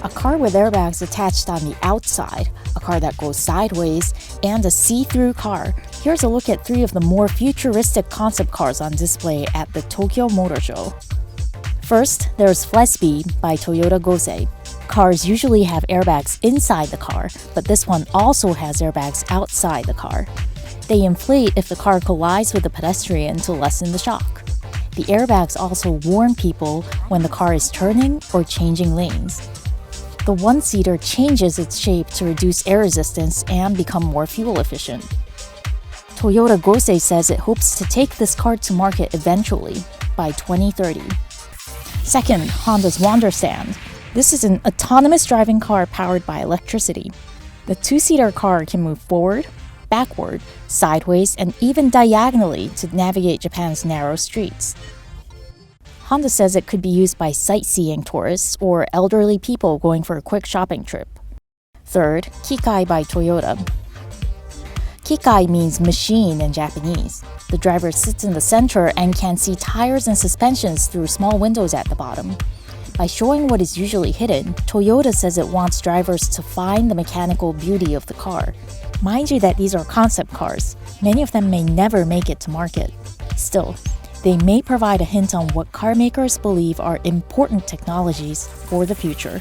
a car with airbags attached on the outside, a car that goes sideways, and a see-through car. Here's a look at 3 of the more futuristic concept cars on display at the Tokyo Motor Show. First, there's Flyspeed by Toyota Gosei. Cars usually have airbags inside the car, but this one also has airbags outside the car. They inflate if the car collides with a pedestrian to lessen the shock. The airbags also warn people when the car is turning or changing lanes. The one-seater changes its shape to reduce air resistance and become more fuel efficient. Toyota Gosei says it hopes to take this car to market eventually, by 2030. Second, Honda's Wanderson. This is an autonomous driving car powered by electricity. The two-seater car can move forward, backward, sideways, and even diagonally to navigate Japan's narrow streets. Honda says it could be used by sightseeing tourists or elderly people going for a quick shopping trip. Third, Kikai by Toyota. Kikai means machine in Japanese. The driver sits in the center and can see tires and suspensions through small windows at the bottom. By showing what is usually hidden, Toyota says it wants drivers to find the mechanical beauty of the car. Mind you that these are concept cars. Many of them may never make it to market. Still, they may provide a hint on what car makers believe are important technologies for the future.